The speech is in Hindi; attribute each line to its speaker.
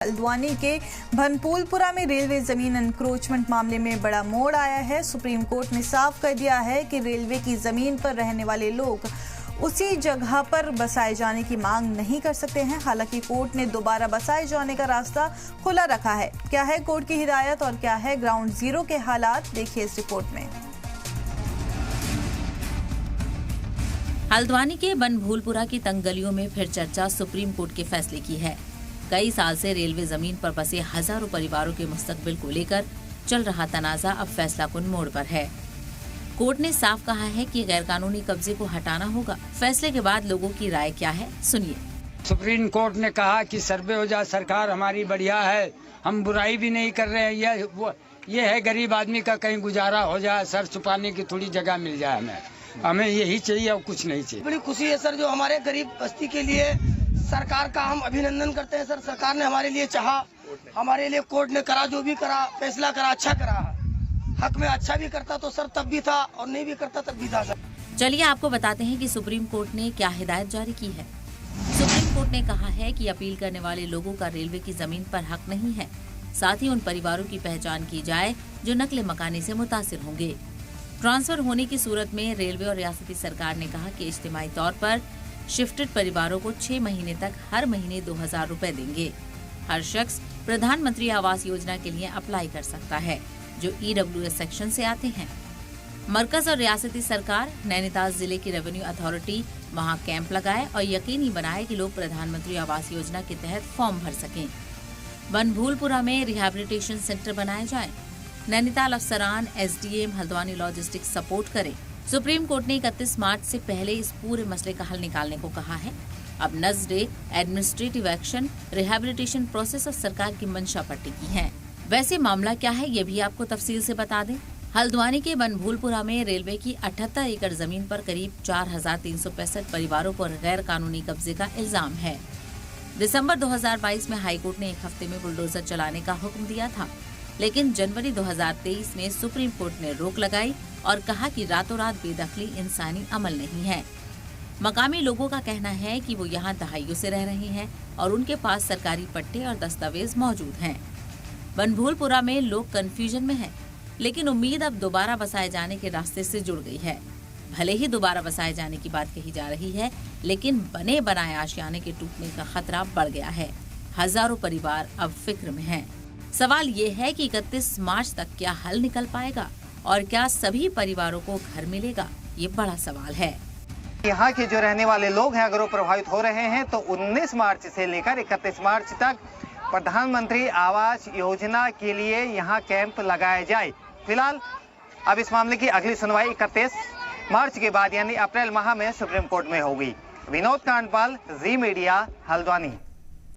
Speaker 1: हल्द्वानी के भनपूलपुरा में रेलवे जमीन एनक्रोचमेंट मामले में बड़ा मोड़ आया है। सुप्रीम कोर्ट ने साफ कर दिया है कि रेलवे की जमीन पर रहने वाले लोग उसी जगह पर बसाए जाने की मांग नहीं कर सकते हैं। हालांकि कोर्ट ने दोबारा बसाए जाने का रास्ता खुला रखा है। क्या है कोर्ट की हिदायत और क्या है ग्राउंड जीरो के हालात, देखिए इस रिपोर्ट में।
Speaker 2: हल्द्वानी के भनपूलपुरा की तंग गलियों में फिर चर्चा सुप्रीम कोर्ट के फैसले की है। कई साल से रेलवे जमीन पर बसे हजारों परिवारों के मुस्तकबिल को लेकर चल रहा तनाजा अब फैसलाकुन मोड़ पर है। कोर्ट ने साफ कहा है कि गैरकानूनी कब्जे को हटाना होगा। फैसले के बाद लोगों की राय क्या है, सुनिए।
Speaker 3: सुप्रीम कोर्ट ने कहा कि सर्वे हो जाए, सरकार हमारी बढ़िया है, हम बुराई भी नहीं कर रहे हैं। ये है गरीब आदमी का कहीं गुजारा हो जाए, सर छुपाने की थोड़ी जगह मिल जाए। हमें यही चाहिए और कुछ नहीं चाहिए।
Speaker 4: बड़ी खुशी है सर, जो हमारे गरीब बस्ती के लिए सरकार का हम अभिनंदन करते हैं सर। सरकार ने हमारे लिए चाहा, हमारे लिए कोर्ट ने करा, जो भी करा फैसला करा, अच्छा करा। हक में अच्छा भी करता तो सर तब भी था और नहीं भी करता तब भी था सर।
Speaker 2: चलिए आपको बताते हैं कि सुप्रीम कोर्ट ने क्या हिदायत जारी की है। सुप्रीम कोर्ट ने कहा है कि अपील करने वाले लोगों का रेलवे की जमीन पर हक नहीं है। साथ ही उन परिवारों की पहचान की जाए जो नकले मकानी से मुतासिर होंगे। ट्रांसफर होने की सूरत में रेलवे और रियासती सरकार ने कहा कि इज्तिमाई तौर पर शिफ्टेड परिवारों को 6 महीने तक हर महीने 2000 रुपए देंगे। हर शख्स प्रधानमंत्री आवास योजना के लिए अप्लाई कर सकता है जो EWS सेक्शन से आते हैं। मरकज और रियासती सरकार नैनीताल जिले की रेवेन्यू अथॉरिटी वहां कैंप लगाए और यकीनी बनाए कि लोग प्रधानमंत्री आवास योजना के तहत फॉर्म भर सकें। भनपूलपुरा में रिहैबिलिटेशन सेंटर बनाए जाएं। नैनीताल अफसरान SDM हल्द्वानी लॉजिस्टिक्स सपोर्ट करें। सुप्रीम कोर्ट ने 31 मार्च से पहले इस पूरे मसले का हल निकालने को कहा है। अब नजरे एडमिनिस्ट्रेटिव एक्शन, रिहैबिलिटेशन प्रोसेस और सरकार की मंशा पर टिकी है। वैसे मामला क्या है ये भी आपको तफसील से बता दें। हल्द्वानी के भनपूलपुरा में रेलवे की 78 एकड़ जमीन पर करीब 4365 परिवारों पर गैर कानूनी कब्जे का इल्जाम है। दिसंबर 2022 में हाईकोर्ट ने एक हफ्ते में बुलडोजर चलाने का हुक्म दिया था, लेकिन जनवरी 2023 में सुप्रीम कोर्ट ने रोक लगाई और कहा कि रातों रात बेदखली इंसानी अमल नहीं है। मकामी लोगों का कहना है कि वो यहाँ दहाइयों से रह रहे हैं और उनके पास सरकारी पट्टे और दस्तावेज मौजूद हैं। भनपूलपुरा में लोग कंफ्यूजन में हैं, लेकिन उम्मीद अब दोबारा बसाए जाने के रास्ते से जुड़ गई है। भले ही दोबारा बसाए जाने की बात कही जा रही है, लेकिन बने बनाए आशियाने के टूटने का खतरा बढ़ गया है। हजारों परिवार अब फिक्र में हैं। सवाल ये है कि 31 मार्च तक क्या हल निकल पाएगा और क्या सभी परिवारों को घर मिलेगा, ये बड़ा सवाल है।
Speaker 5: यहाँ के जो रहने वाले लोग हैं अगर वो प्रभावित हो रहे हैं तो 19 मार्च से लेकर 31 मार्च तक प्रधानमंत्री आवास योजना के लिए यहाँ कैंप लगाए जाए। फिलहाल अब इस मामले की अगली सुनवाई 31 मार्च के बाद यानी अप्रैल माह में सुप्रीम कोर्ट में होगी। विनोद कांडपाल, जी मीडिया, हल्द्वानी।